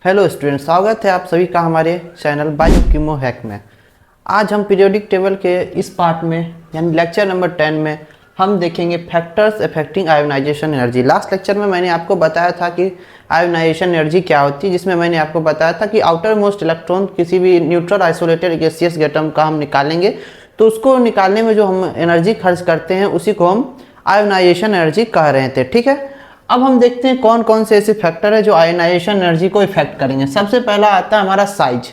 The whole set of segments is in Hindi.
हेलो स्टूडेंट, स्वागत है आप सभी का हमारे चैनल बायोकीमो हैक में। आज हम पीरियोडिक टेबल के इस पार्ट में यानी लेक्चर नंबर 10 में हम देखेंगे factors affecting ionization energy. Last lecture में मैंने आपको बताया था कि आयोनाइजेशन एनर्जी क्या होती है, जिसमें मैंने आपको बताया था कि आउटर मोस्ट इलेक्ट्रॉन किसी भी न्यूट्रल आइसोलेटेड गैसियस एटम का हम निकालेंगे तो उसको निकालने में जो हम एनर्जी खर्च करते हैं उसी को हम आयोनाइजेशन एनर्जी कह रहे थे। ठीक है, अब हम देखते हैं कौन कौन से ऐसे फैक्टर है जो आयोनाइजेशन एनर्जी को इफेक्ट करेंगे। सबसे पहला आता है हमारा साइज।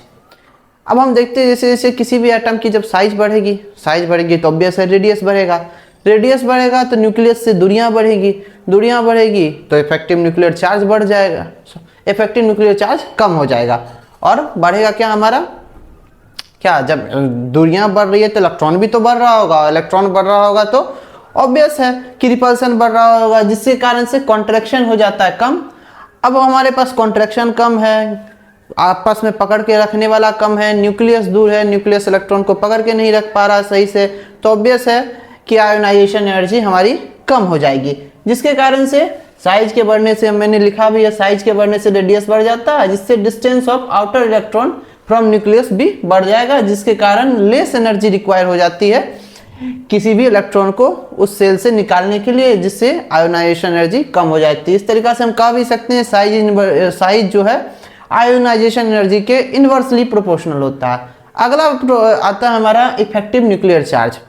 अब हम देखते हैं जैसे जैसे किसी भी एटम की जब साइज बढ़ेगी तो ऑब्वियस है रेडियस बढ़ेगा तो न्यूक्लियस से दूरियां बढ़ेगी तो इफेक्टिव न्यूक्लियर चार्ज बढ़ जाएगा, इफेक्टिव न्यूक्लियर चार्ज कम हो जाएगा। और बढ़ेगा क्या हमारा, क्या जब दूरियां बढ़ रही है तो इलेक्ट्रॉन भी तो बढ़ रहा होगा, इलेक्ट्रॉन बढ़ रहा होगा तो ऑब्वियस है कि रिपल्सन बढ़ रहा होगा, जिसके कारण से कॉन्ट्रैक्शन हो जाता है कम। अब हमारे पास कॉन्ट्रैक्शन कम है, आपस में पकड़ के रखने वाला कम है, न्यूक्लियस दूर है, न्यूक्लियस इलेक्ट्रॉन को पकड़ के नहीं रख पा रहा सही से, तो ऑब्वियस है कि आयोनाइजेशन एनर्जी हमारी कम हो जाएगी। जिसके कारण से साइज के बढ़ने से, मैंने लिखा भी है, साइज के बढ़ने से रेडियस बढ़ जाता है, जिससे distance of outer electron from nucleus भी बढ़ जाएगा, जिसके कारण लेस एनर्जी रिक्वायर हो जाती है किसी भी इलेक्ट्रॉन को उस सेल से निकालने के लिए, जिससे आयोनाइजेशन एनर्जी कम हो जाती है। इस तरीके से हम कह भी सकते हैं साइज जो है आयोनाइजेशन एनर्जी के इनवर्सली प्रोपोर्शनल होता है। अगला आता है हमारा effective nuclear charge.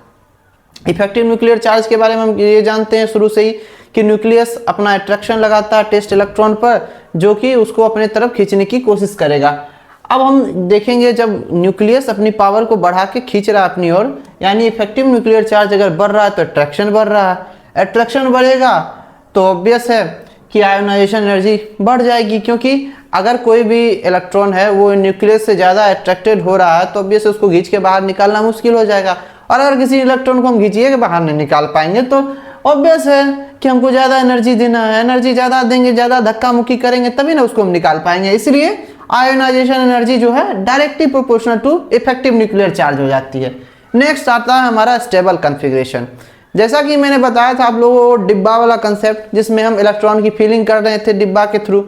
Effective nuclear charge के बारे में हम ये जानते हैं शुरू से ही कि न्यूक्लियस अपना अट्रैक्शन लगाता है टेस्ट इलेक्ट्रॉन पर, जो कि उसको अपने तरफ खींचने की कोशिश करेगा। अब हम देखेंगे जब न्यूक्लियस अपनी पावर को बढ़ा के खींच रहा है अपनी ओर, यानी इफेक्टिव न्यूक्लियर चार्ज अगर बढ़ रहा है तो अट्रैक्शन बढ़ रहा है, अट्रैक्शन बढ़ेगा तो ऑब्वियस है कि आयोनाइजेशन एनर्जी बढ़ जाएगी, क्योंकि अगर कोई भी इलेक्ट्रॉन है वो न्यूक्लियस से ज़्यादा अट्रैक्टेड हो रहा है तो ऑब्वियस उसको खींच के बाहर निकालना मुश्किल हो जाएगा। और अगर किसी इलेक्ट्रॉन को हम खींचिए के बाहर नहीं निकाल पाएंगे तो ऑब्वियस है कि हमको ज़्यादा एनर्जी देना है, एनर्जी ज़्यादा देंगे, ज़्यादा धक्का मुक्की करेंगे तभी ना उसको हम निकाल पाएंगे। इसलिए आयोनाइजेशन एनर्जी जो है directly proportional to effective nuclear charge हो जाती है। नेक्स्ट आता है हमारा स्टेबल कॉन्फ़िगरेशन। जैसा कि मैंने बताया था आप लोगों को डिब्बा वाला कंसेप्ट, जिसमें हम इलेक्ट्रॉन की फीलिंग कर रहे थे डिब्बा के थ्रू।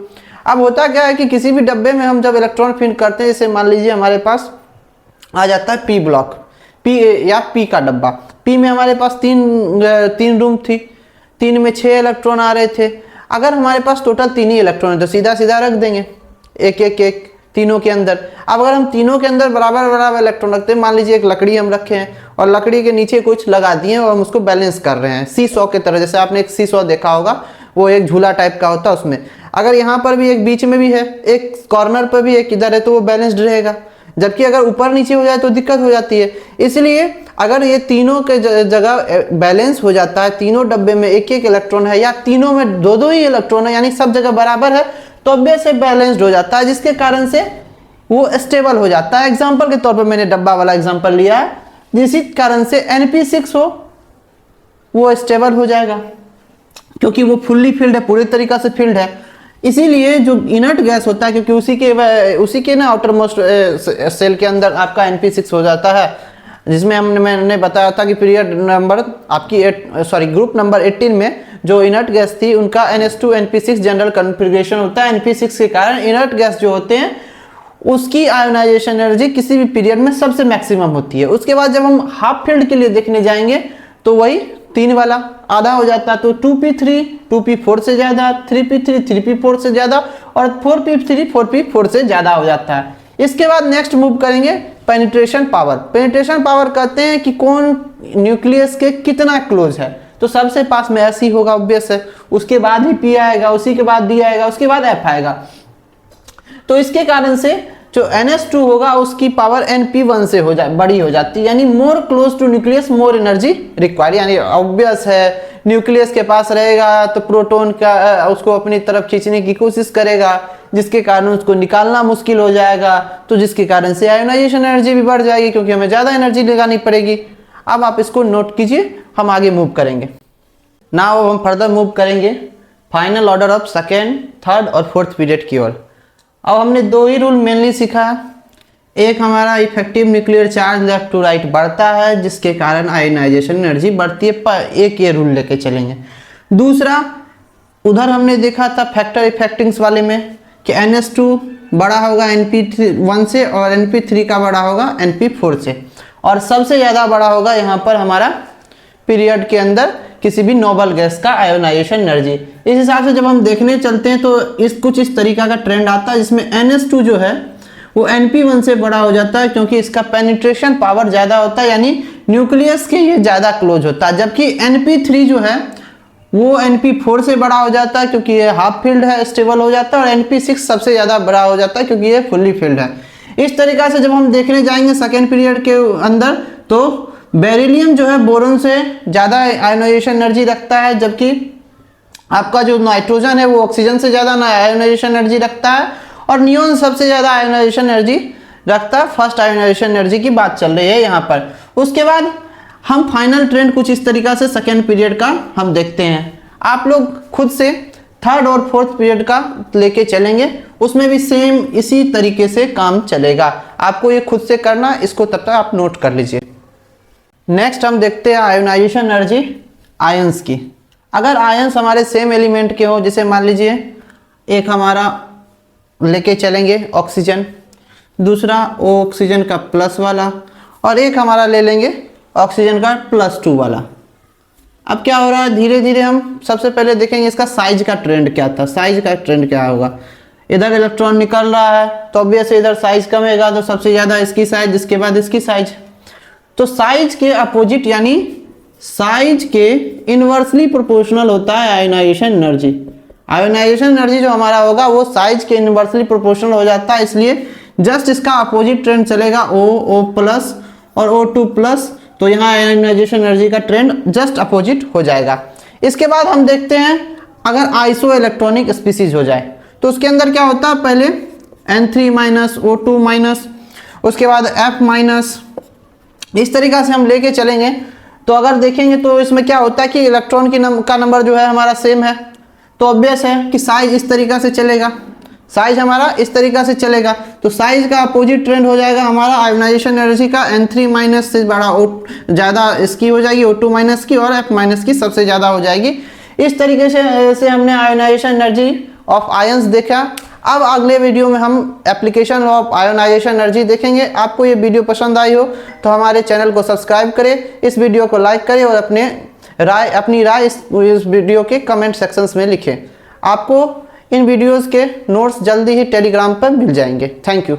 अब होता क्या है कि किसी भी डब्बे में हम जब इलेक्ट्रॉन फील करते हैं, जैसे मान लीजिए हमारे पास आ जाता है पी ब्लॉक, पी या पी का डब्बा। पी में हमारे पास तीन रूम थी, 3 में 6 इलेक्ट्रॉन आ रहे थे। अगर हमारे पास टोटल 3 ही इलेक्ट्रॉन है तो सीधा सीधा रख देंगे एक तीनों के अंदर। अब अगर हम तीनों के अंदर बराबर इलेक्ट्रॉन रखते हैं, मान लीजिए एक लकड़ी हम रखे हैं और लकड़ी के नीचे कुछ लगा दिए और हम उसको बैलेंस कर रहे हैं सी सॉ के तरह। जैसे आपने एक सी सॉ देखा होगा, वो एक झूला टाइप का होता है, उसमें अगर यहाँ पर भी एक बीच में भी है, एक कॉर्नर पर भी एक इधर है, तो वो बैलेंस्ड रहेगा। जबकि अगर ऊपर नीचे हो जाए तो दिक्कत हो जाती है। इसलिए अगर ये तीनों के जगह बैलेंस हो जाता है, तीनों डब्बे में एक इलेक्ट्रॉन है या तीनों में दो ही इलेक्ट्रॉन है, यानी सब जगह बराबर है, तो ऑब्वियस से बैलेंस्ड हो जाता है, जिसके कारण से वो स्टेबल हो जाता है। एग्जांपल के तौर पर मैंने डब्बा वाला एग्जांपल लिया है, जिस कारण से Np6 हो वो स्टेबल हो जाएगा, क्योंकि वो फुल्ली फिल्ड है, पूरी तरीका से फिल्ड है। इसीलिए जो इनर्ट गैस होता है, क्योंकि उसी के ना आउटर मोस्ट सेल के अंदर आपका Np6 हो जाता है, जिसमें मैंने बताया था कि पीरियड नंबर आपकी ग्रुप नंबर 18 में जो इनर्ट गैस थी उनका NH2 NP6 जनरल कॉन्फ़िगरेशन होता है। NP6 के कारण इनर्ट गैस जो होते हैं उसकी आयोनाइजेशन एनर्जी किसी भी पीरियड में सबसे मैक्सिमम होती है। उसके बाद जब हम हाफ फील्ड के लिए देखने जाएंगे तो वही 3 वाला आधा हो जाता है, तो 2p3 2p4 से ज़्यादा, 3p3 3p4 से ज़्यादा और 4p3 4p4 से ज़्यादा हो जाता है। इसके बाद नेक्स्ट मूव करेंगे पेनिट्रेशन पावर। पेनिट्रेशन पावर कहते हैं कि कौन न्यूक्लियस के कितना क्लोज है, तो सबसे पास में S ही होगा ऑब्वियस है, उसके बाद ही P आएगा, उसी के बाद D आएगा, उसके बाद F आएगा। तो इसके कारण से जो NH2 होगा उसकी पावर Np1 से बड़ी हो जाती है, यानी more close to nucleus more energy required. यानी ऑब्वियस है न्यूक्लियस के पास रहेगा तो प्रोटॉन का उसको अपनी तरफ खींचने की कोशिश करेगा, जिसके कारण उसको निकालना मुश्किल हो जाएगा, तो जिसके कारण से आयोनाइजेशन एनर्जी भी बढ़ जाएगी, क्योंकि हमें ज़्यादा एनर्जी लगानी पड़ेगी। अब आप इसको नोट कीजिए, हम आगे मूव करेंगे। नाउ हम फर्दर मूव करेंगे final order of second, third और फोर्थ पीरियड की ओर। अब हमने 2 ही रूल मेनली सीखा है। एक हमारा effective nuclear charge left to right बढ़ता है, जिसके कारण आयोनाइजेशन एनर्जी बढ़ती है, पर एक ये रूल लेके चलेंगे। दूसरा, उधर हमने देखा था फैक्टर इफेक्टिंग्स वाले में कि NH2 बड़ा होगा Np1 से और Np3 का बड़ा होगा Np4 से, और सबसे ज़्यादा बड़ा होगा यहाँ पर हमारा पीरियड के अंदर किसी भी नोबल गैस का आयोनाइजेशन एनर्जी। इस हिसाब से जब हम देखने चलते हैं तो इस तरीका का ट्रेंड आता है, जिसमें NH2 जो है वो Np1 से बड़ा हो जाता है, क्योंकि इसका पेनिट्रेशन पावर ज़्यादा होता है, यानी न्यूक्लियस के ये ज़्यादा क्लोज होता है। जबकि Np3 जो है वो Np4 से बड़ा हो जाता है, क्योंकि ये हाफ फील्ड है, स्टेबल हो जाता है, और Np6 सबसे ज़्यादा बड़ा हो जाता है, क्योंकि ये फुल्ली फील्ड है। इस तरीका से जब हम देखने जाएंगे सेकेंड पीरियड के अंदर, तो बेरिलियम जो है बोरोन से ज़्यादा आयोनाइजेशन एनर्जी रखता है, जबकि आपका जो नाइट्रोजन है वो ऑक्सीजन से ज़्यादा आयोनाइजेशन एनर्जी रखता है, और नियोन सबसे ज़्यादा आयोनाइजेशन एनर्जी रखता है। फर्स्ट आयोनाइजेशन एनर्जी की बात चल रही है यहाँ पर। उसके बाद हम फाइनल ट्रेंड कुछ इस तरीका से सेकेंड पीरियड का हम देखते हैं। आप लोग खुद से थर्ड और फोर्थ पीरियड का लेके चलेंगे, उसमें भी सेम इसी तरीके से काम चलेगा। आपको ये खुद से करना, इसको तब तक आप नोट कर लीजिए। नेक्स्ट हम देखते हैं आयोनाइजेशन एनर्जी आयंस की। अगर आयंस हमारे सेम एलिमेंट के हो, जैसे मान लीजिए एक हमारा लेके चलेंगे ऑक्सीजन, दूसरा ऑक्सीजन का प्लस वाला, और एक हमारा ले लेंगे ऑक्सीजन का +2 वाला। अब क्या हो रहा है, धीरे धीरे हम सबसे पहले देखेंगे इसका साइज का ट्रेंड क्या था। साइज का ट्रेंड क्या होगा, इधर इलेक्ट्रॉन निकल रहा है तो ऑब्वियस इधर साइज कमेगा, तो सबसे ज़्यादा इसकी साइज, इसके बाद इसकी साइज। तो साइज के अपोजिट यानी साइज के इनवर्सली प्रोपोर्शनल होता है आयोनाइजेशन एनर्जी। आयोनाइजेशन एनर्जी जो हमारा होगा वो साइज के इनवर्सली प्रोपोर्शनल हो जाता है, इसलिए जस्ट इसका अपोजिट ट्रेंड चलेगा, O+ और O2+। तो यहाँ आयोनाइजेशन एनर्जी का ट्रेंड जस्ट अपोजिट हो जाएगा। इसके बाद हम देखते हैं अगर आइसो इलेक्ट्रॉनिक स्पीसीज हो जाए तो उसके अंदर क्या होता है, पहले N3- O2-, उसके बाद F-। इस तरीका से हम लेके चलेंगे तो अगर देखेंगे तो इसमें क्या होता है कि इलेक्ट्रॉन का नंबर जो है हमारा सेम है, तो ऑब्वियस है कि साइज इस तरीका से चलेगा, साइज हमारा इस तरीका से चलेगा। तो साइज का अपोजिट ट्रेंड हो जाएगा हमारा आयोनाइजेशन एनर्जी का, N3- से बड़ा ज़्यादा इसकी हो जाएगी, O2- की, और F- की सबसे ज़्यादा हो जाएगी। इस तरीके से हमने आयोनाइजेशन एनर्जी ऑफ आयंस देखा। अब अगले वीडियो में हम एप्लीकेशन ऑफ आयोनाइजेशन एनर्जी देखेंगे। आपको ये वीडियो पसंद आई हो तो हमारे चैनल को सब्सक्राइब करें, इस वीडियो को लाइक करें, और अपनी राय इस वीडियो के कमेंट सेक्शंस में लिखें। आपको इन वीडियोस के नोट्स जल्दी ही टेलीग्राम पर मिल जाएंगे। Thank you.